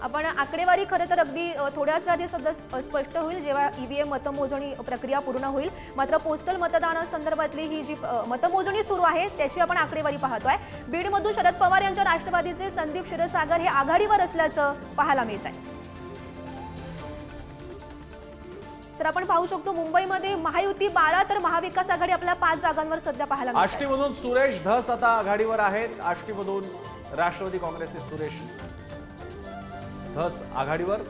आपण आकडेवारी खरं तर अगदी थोड्याच वेळात स्पष्ट होईल जेव्हा ईव्हीएम मतमोजणी प्रक्रिया पूर्ण होईल। मात्र पोस्टल मतदानासंदर्भातली ही जी मतमोजणी सुरू आहे त्याची आपण आकडेवारी पाहतोय। बीडमधून शरद पवार यांच्या राष्ट्रवादीचे संदीप क्षीरसागर हे आघाडीवर असल्याचं पाहायला मिळत आहे। सर आपण पाहू शकतो मुंबईमध्ये महायुती 12 तर महाविकास आघाडी आपल्या 5 जागांवर सध्या पाहायला मिळते। आष्टीमधून सुरेश धस आता आघाडीवर आहेत। आष्टीमधून राष्ट्रवादी काँग्रेसचे सुरेश धस आघाडीवर।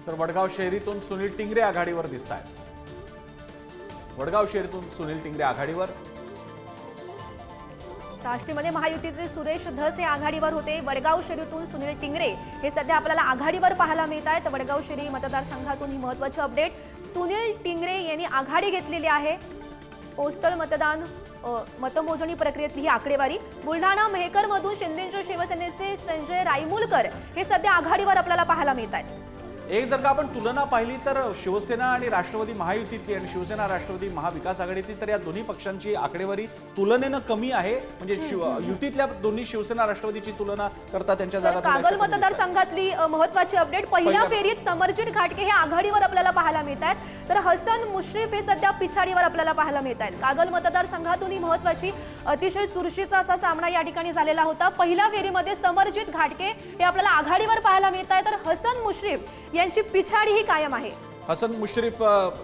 तर वडगाव शहरीतून सुनील टिंगरे आघाडीवर दिसत आहेत। वडगाव शहरीतून सुनील टिंगरे आघाडीवर। आष्टीमध्ये महायुतीचे सुरेश धस हे आघाडीवर होते। वडगाव शहरीतून सुनील टिंगरे हे सध्या आपल्याला आघाडीवर पाहायला मिळत आहेत। वडगाव शहरी मतदारसंघातून ही महत्त्वाची अपडेट, सुनील टिंगरे यांनी आघाडी घेतलेली आहे। पोस्टल मतमोजणी प्रक्रियेतली ही आकडेवारी। बुलढाणा मेहकरमधून शिंदेच्या शिवसेनेचे संजय रायमुलकर हे सध्या आघाडीवर आपल्याला पाहायला मिळत आहेत। एक जर का आपण तुलना पाहिली तर शिवसेना आणि राष्ट्रवादी महायुतीतली आणि शिवसेना राष्ट्रवादी महाविकास आघाडीतली तर या दोन्ही पक्षांची आकडेवारी तुलनेनं कमी आहे। म्हणजे युतीतल्या दोन्ही शिवसेना राष्ट्रवादीची तुलना करता त्यांच्या जागा कागल मतदारसंघातली महत्त्वाची अपडेट, पहिल्या फेरीत समरजित घाटगे हे आघाडीवर आपल्याला पाहायला मिळत आहेत, तर हसन मुश्रीफ हे सध्या पिछाडीवर आपल्याला पाहायला मिळत आहेत। कागल मतदारसंघातून ही महत्त्वाची अतिशय चुरशीचा असा सामना या ठिकाणी झालेला होता। पहिल्या फेरीमध्ये समरजित घाटगे हे आपल्याला आघाडीवर पाहायला मिळत आहेत, तर हसन मुश्रीफ यांची पिछाडी ही कायम आहे। हसन मुश्रीफ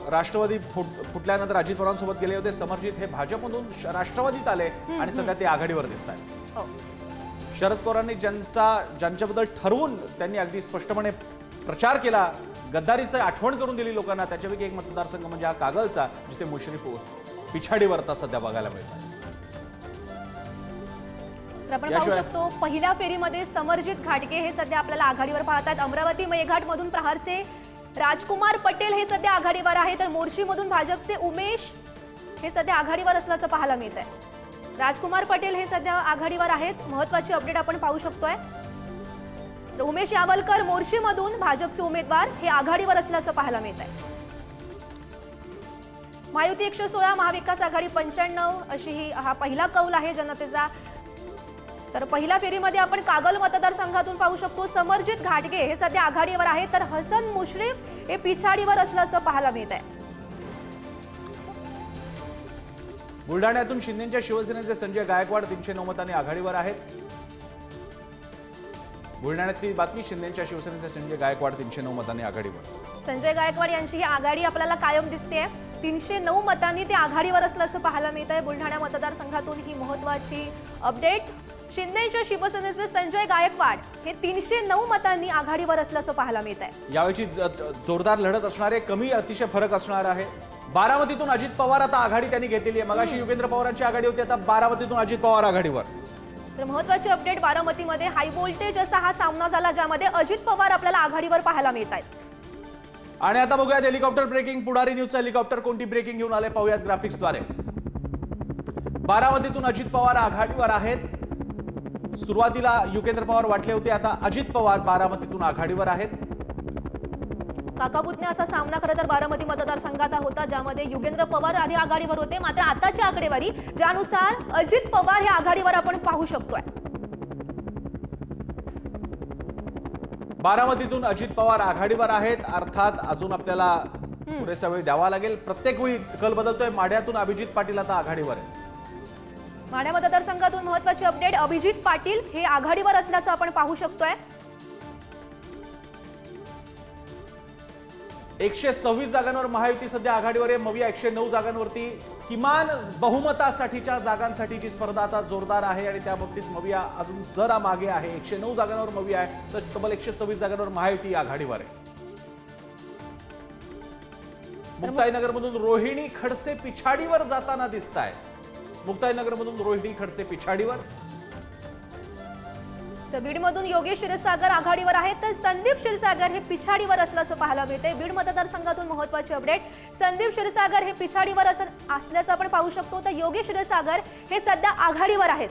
राष्ट्रवादी फुटल्यानंतर अजित पवारांसोबत गेले होते। समरजित हे भाजपमधून राष्ट्रवादीत आले आणि सध्या ते आघाडीवर दिसत आहेत। शरद पवारांनी ज्यांच्याबद्दल ठरवून त्यांनी अगदी स्पष्टपणे प्रचार केला, गद्दारीचं आठवण करून दिली लोकांना, त्याच्यापैकी एक मतदारसंघ म्हणजे हा कागलचा, जिथे मुश्रीफ पिछाडीवर आता सध्या बघायला मिळतात। आपण पाहू शकतो पहिल्या फेरीमध्ये समरजित घाटगे हे सध्या आपल्याला आघाडीवर पाहतात। अमरावती मेळघाट मधून प्रहारचे राजकुमार पटेल हे सध्या आघाडीवर आहे, तर मोर्शी मधून भाजपचे उमेश हे सध्या आघाडीवर असल्याचं पाहायला मिळत आहे। राजकुमार पटेल हे सध्या आघाडीवर आहेत। महत्त्वाची अपडेट आपण पाहू शकतोय, तर उमेश यावलकर मोर्शी मधून भाजपचे उमेदवार हे आघाडीवर असल्याचं पाहायला मिळत आहे। महायुती 116, महाविकास आघाडी 95 अशी ही हा पहिला कौल आहे जनतेचा। तर पहिल्या फेरीमध्ये आपण कागल मतदारसंघातून पाहू शकतो समरजित घाटगे हे सध्या आघाडीवर आहेत, तर हसन मुश्रीफ हे पिछाडीवर असल्याचं पाहायला मिळत आहे। बुलढाण्यातून शिंदेच्या शिवसेनेचे संजय गायकवाड 309 मतांनी आघाडीवर आहेत। बुलढाण्यातली बातमी, शिंदेच्या शिवसेनेचे संजय गायकवाड 309 मतांनी आघाडीवर। संजय गायकवाड यांची ही आघाडी आपल्याला कायम दिसते। 309 मतांनी ते आघाडीवर असल्याचं पाहायला मिळत आहे। बुलढाणा मतदारसंघातून ही महत्त्वाची अपडेट, शिंदेच्या शिवसेनेचे संजय गायकवाड हे 309 मतांनी आघाडीवर असल्याचं पाहायला मिळत आहे। यावेळी जोरदार लढत असणार आहे, कमी अतिशय फरक असणार आहे। बारामतीतून अजित पवार आता आघाडी त्यांनी घेतलेली आहे। मगाशी युगेंद्र पवारांची आघाडी होती, आता बारामतीतून अजित पवार आघाडीवर। तर महत्त्वाची अपडेट, बारामतीमध्ये हाय व्होल्टेज असा हा सामना झाला ज्यामध्ये अजित पवार आपल्याला आघाडीवर पाहायला मिळत आहेत। आणि आता बघूयात हेलिकॉप्टर ब्रेकिंग, पुढारी न्यूजचा हेलिकॉप्टर कोणती ब्रेकिंग घेऊन आले पाहूयात ग्राफिक्सद्वारे। बारामतीतून अजित पवार आघाडीवर आहेत। सुरुवातीला युगेंद्र पवार वाटले होते, आता अजित पवार बारामतीतून आघाडीवर आहेत। काकापुतण्या असा सामना खरं तर बारामती मतदारसंघात होता, ज्यामध्ये युगेंद्र पवार आधी आघाडीवर होते, मात्र आताची आकडेवारी ज्यानुसार अजित पवार हे आघाडीवर आपण पाहू शकतोय। बारामतीतून अजित पवार आघाडीवर आहेत, अर्थात अजून आपल्याला पुरेसा वेळ द्यावा लागेल। प्रत्येक वेळी कल बदलतोय। माढ्यातून अभिजित पाटील आता आघाडीवर आहे। माढ्या मतदारसंघातून महत्त्वाची अपडेट, अभिजित पाटील हे आघाडीवर असल्याचं आपण पाहू शकतोय। 126 जागांवर महायुती सध्या आघाडीवर आहे। मविया 109 जागांवरती किमान बहुमतासाठीच्या जागांसाठीची स्पर्धा आता जोरदार आहे आणि त्या बाबतीत मविया अजून जरा मागे आहे। 109 जागांवर मविया आहे, तर तब्बल 126 जागांवर महायुती आघाडीवर आहे। मुक्ताईनगरमधून रोहिणी खडसे पिछाडीवर जाताना दिसत आहे। मुक्ताईनगरमधून रोहिणी खडसे पिछाडीवर। तर बीडमधून योगेश क्षीरसागर आघाडीवर आहेत, तर संदीप क्षीरसागर हे पिछाडीवर असल्याचं पाहायला मिळते। बीड मतदारसंघातून महत्त्वाची अपडेट, संदीप क्षीरसागर हे पिछाडीवर असल्याचं आपण पाहू शकतो, तर योगेश क्षीरसागर हे सध्या आघाडीवर आहेत।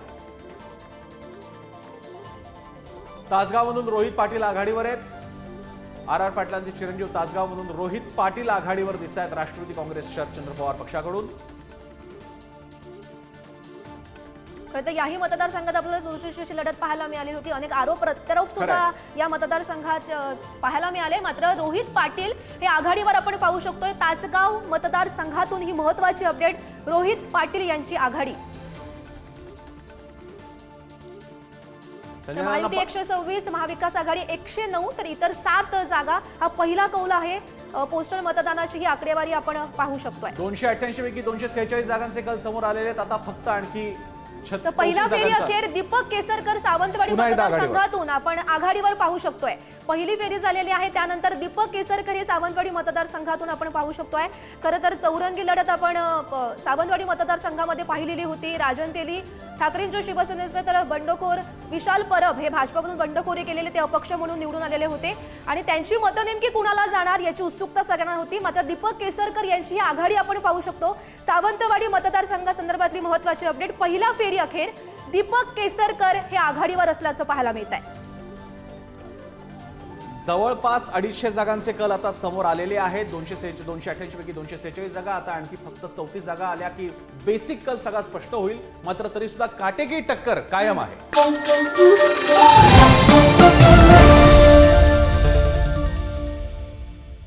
तासगावमधून रोहित पाटील आघाडीवर आहेत। आर पाटलांचे चिरंजीव तासगावमधून रोहित पाटील आघाडीवर दिसत आहेत राष्ट्रवादी काँग्रेस शरदचंद्र पवार पक्षाकडून। खरं तर याही मतदारसंघात आपल्याला चुरशीची लढत पाहायला मिळाली होती. अनेक आरोप प्रत्यारोप सुद्धा या मतदारसंघात पाहायला मिळाले. मात्र रोहित पाटील हे आघाडीवर आपण पाहू शकतोय. तासगाव मतदारसंघातून ही महत्वाची अपडेट, रोहित पाटील यांची आघाडी. महायुती 126, महाविकास आघाडी 109, तर इतर 7 जागा. हा पहिला कौल आहे. पोस्टल मतदानाची ही आकडेवारी आपण पाहू शकतोय. 288 पैकी 246 जागांचे कल समोर आलेले आहेत. आता फक्त आणखी तर पहिला फेरी अखेर दीपक केसरकर सावंतवाडी मतदारसंघातून आपण आघाडीवर पाहू शकतोय. पहिली फेरी झालेली आहे, त्यानंतर दीपक केसरकर हे सावंतवाडी मतदारसंघातून आपण पाहू शकतोय. खरं तर चौरंगी लढत आपण सावंतवाडी मतदारसंघामध्ये पाहिलेली होती. राजन तेली ठाकरेंच्या शिवसेनेचे, तर बंडखोर विशाल परब हे भाजपमधून बंडखोरी केलेले ते अपक्ष म्हणून निवडून आलेले होते आणि त्यांची मतं नेमकी कुणाला जाणार याची उत्सुकता सगळ्यांना होती. मात्र दीपक केसरकर यांची ही आघाडी आपण पाहू शकतो. सावंतवाडी मतदारसंघासंदर्भातली महत्वाची अपडेट, पहिला फेरी अखेर दीपक केसरकर हे आघाडीवर असल्याचं पाहायला मिळत आहे. जवळपास 250 जागांचे कल आता समोर आलेले आहेत. 288 पैकी 246 जागा. आता आणखी फक्त 34 जागा आल्या की बेसिक कल सगळा स्पष्ट होईल. मात्र तरी सुद्धा काटेकी टक्कर कायम आहे.